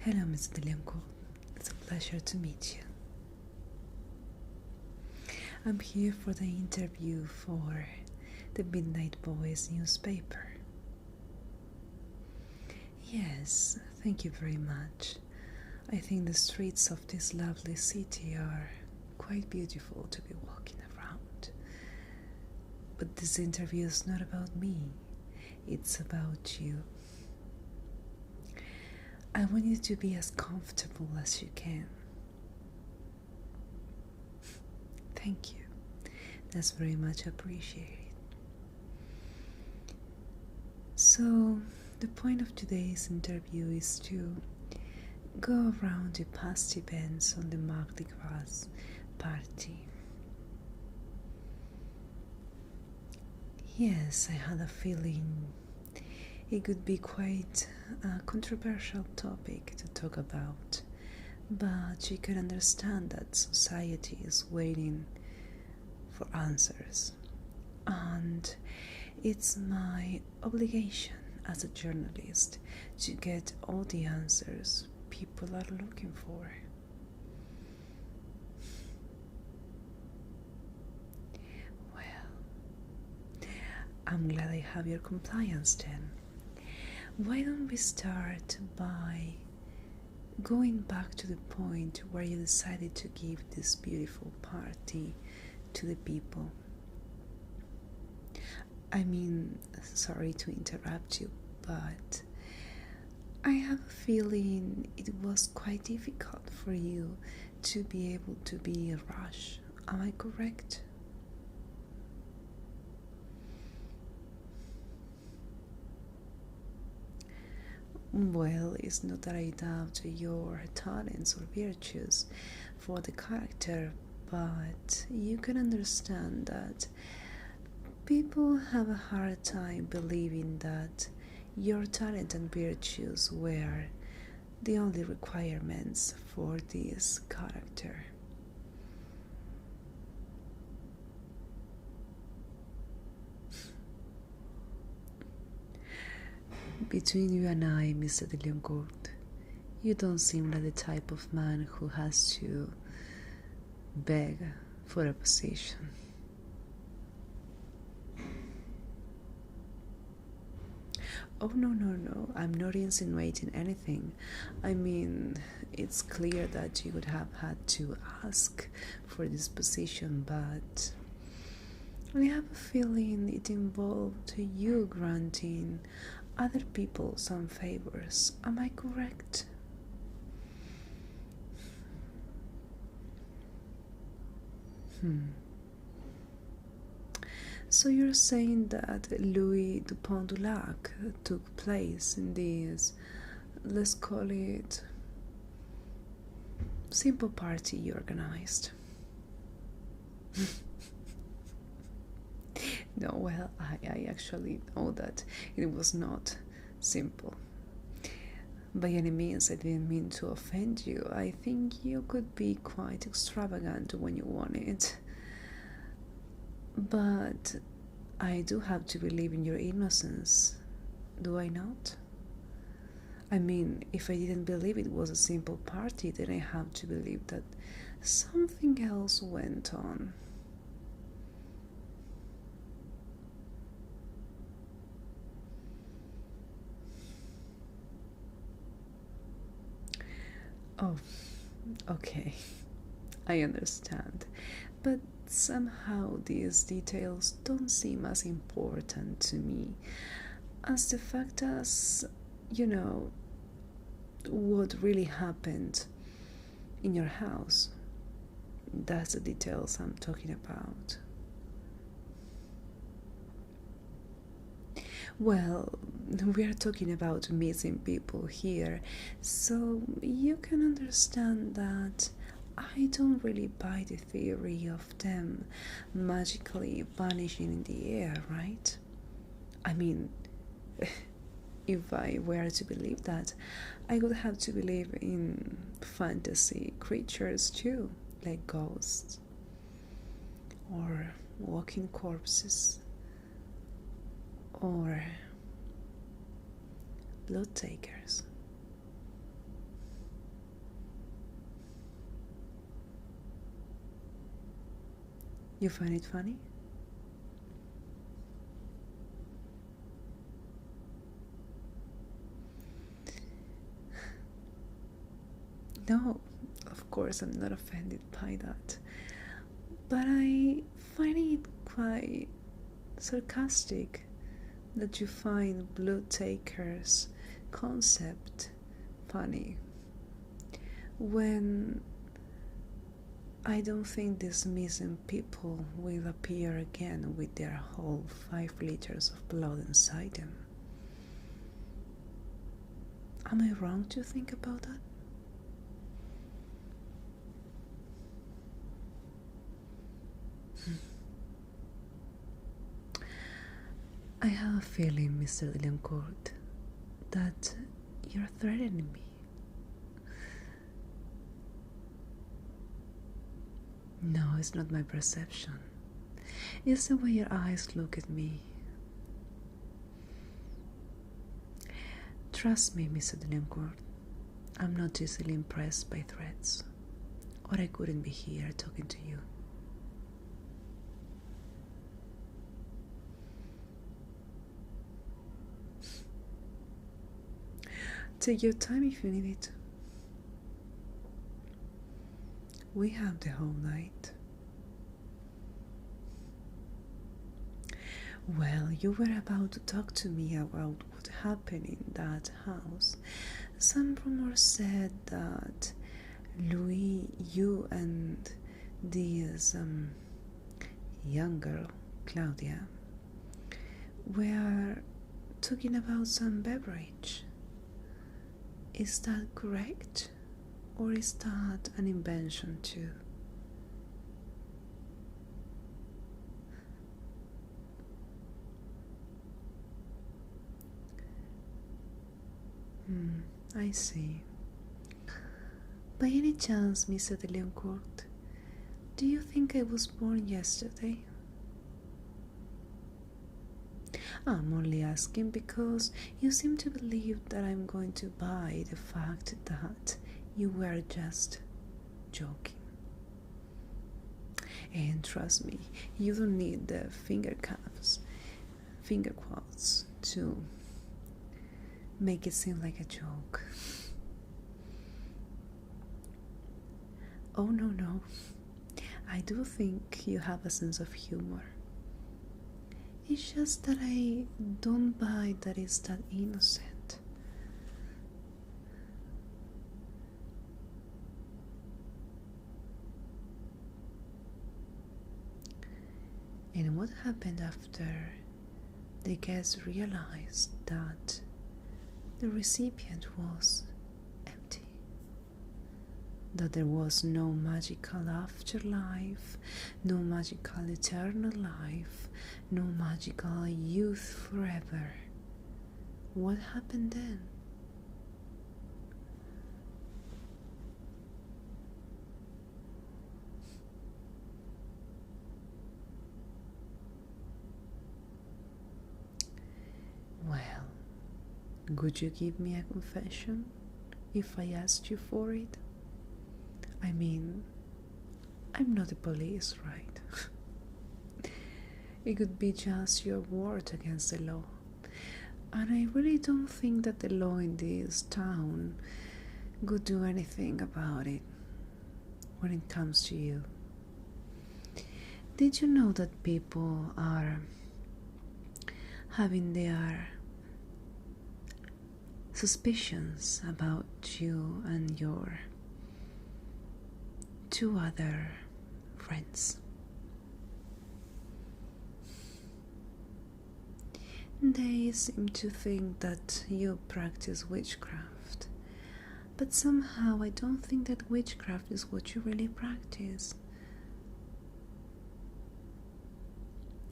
Hello, Mr. DeLioncourt. It's a pleasure to meet you. I'm here for the interview for the Midnight Boys newspaper. Yes, thank you very much. I think the streets of this lovely city are quite beautiful to be walking around. But this interview is not about me, it's about you. I want you to be as comfortable as you can. Thank you. That's very much appreciated. So, the point of today's interview is to go around the past events on the Mardi Gras party. Yes, I had a feeling it could be quite a controversial topic to talk about, but you can understand that society is waiting for answers, and it's my obligation as a journalist to get all the answers people are looking for. Well, I'm glad I have your compliance then. Why don't we start by going back to the point where you decided to give this beautiful party to the people? I mean, sorry to interrupt you, but I have a feeling it was quite difficult for you to be able to be a rush. Am I correct? Well, it's not that I doubt your talents or virtues for the character, but you can understand that people have a hard time believing that your talent and virtues were the only requirements for this character. Between you and I, Mr. DeLioncourt, you don't seem like the type of man who has to beg for a position. Oh, no, I'm not insinuating anything. I mean, it's clear that you would have had to ask for this position, but I have a feeling it involved you granting other people some favors. Am I correct? So you're saying that Louis Dupont du Lac took place in this, let's call it, simple party you organized? No, well, I actually know that it was not simple. By any means, I didn't mean to offend you. I think you could be quite extravagant when you want it. But I do have to believe in your innocence, do I not? I mean, if I didn't believe it was a simple party, then I have to believe that something else went on. Oh, okay, I understand. But somehow these details don't seem as important to me as the fact as, what really happened in your house. That's the details I'm talking about. Well, we are talking about missing people here, so you can understand that I don't really buy the theory of them magically vanishing in the air, right? I mean, if I were to believe that, I would have to believe in fantasy creatures too, like ghosts or walking corpses or blood takers. You find it funny? No, of course I'm not offended by that. But I find it quite sarcastic that you find Blue Taker's concept funny when I don't think these missing people will appear again with their whole 5 liters of blood inside them. Am I wrong to think about that? I have a feeling, Mr. DeLioncourt, that you're threatening me. No, it's not my perception. It's the way your eyes look at me. Trust me, Mr. DeLioncourt, I'm not easily impressed by threats, or I couldn't be here talking to you. Take your time if you need it. We have the whole night. Well, you were about to talk to me about what happened in that house. Some rumors said that Louis, you and this young girl, Claudia, were talking about some beverage. Is that correct? Or is that an invention too? I see. By any chance, Mr. DeLioncourt, do you think I was born yesterday? I'm only asking because you seem to believe that I'm going to buy the fact that you were just joking. And trust me, you don't need the finger quotes to make it seem like a joke. Oh, no. I do think you have a sense of humor. It's just that I don't buy that it's that innocent. And what happened after the guests realized that the recipient was empty? That there was no magical afterlife, no magical eternal life, no magical youth forever. What happened then? Well, would you give me a confession if I asked you for it? I mean, I'm not the police, right? It could be just your word against the law. And I really don't think that the law in this town could do anything about it when it comes to you. Did you know that people are having their suspicions about you and your 2 other friends? They seem to think that you practice witchcraft, but somehow I don't think that witchcraft is what you really practice.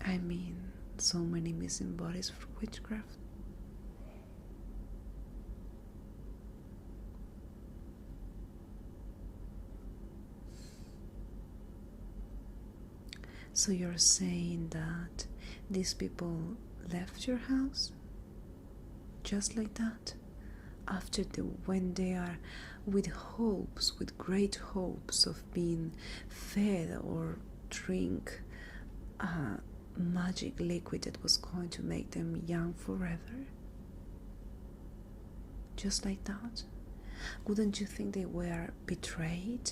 I mean, so many missing bodies for witchcraft. So you're saying that these people left your house just like that after when they are with great hopes of being fed or drink a magic liquid that was going to make them young forever? Just like that? Wouldn't you think they were betrayed?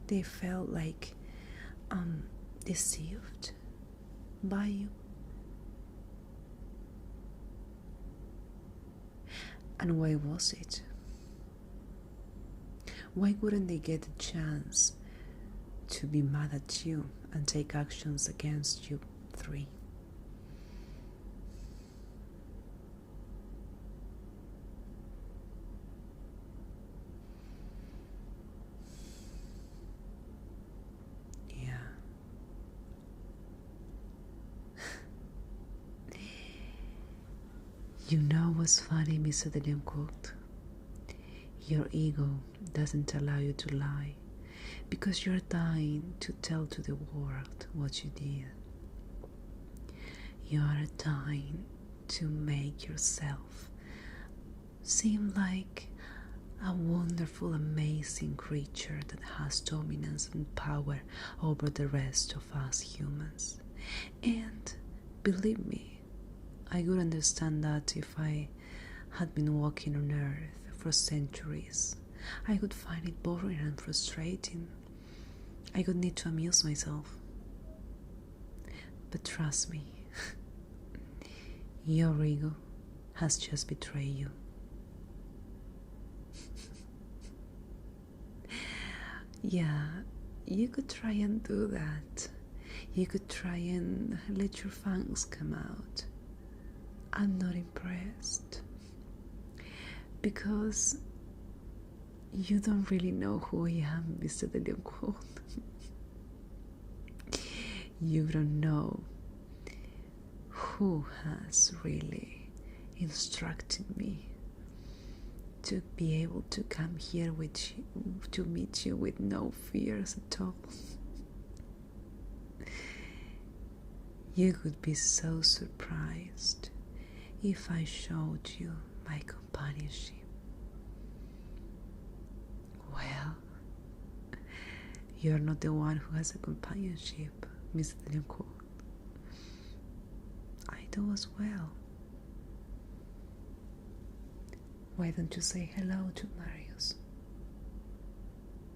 They felt like deceived by you? And why was it? Why wouldn't they get a chance to be mad at you and take actions against you three? Yeah. You know what's funny, Mr. DeLioncourt? Your ego doesn't allow you to lie because you're dying to tell to the world what you did. You are dying to make yourself seem like a wonderful, amazing creature that has dominance and power over the rest of us humans. And believe me, I would understand that if I had been walking on Earth for centuries. I would find it boring and frustrating. I would need to amuse myself. But trust me, your ego has just betrayed you. Yeah, you could try and do that. You could try and let your fangs come out. I'm not impressed. Because you don't really know who I am, Mr. DeLioncourt. You don't know who has really instructed me to be able to come here with you, to meet you with no fears at all. You would be so surprised if I showed you my companionship. Well, you're not the one who has a companionship, Mr. DeLioncourt. I do as well. Why don't you say hello to Marius?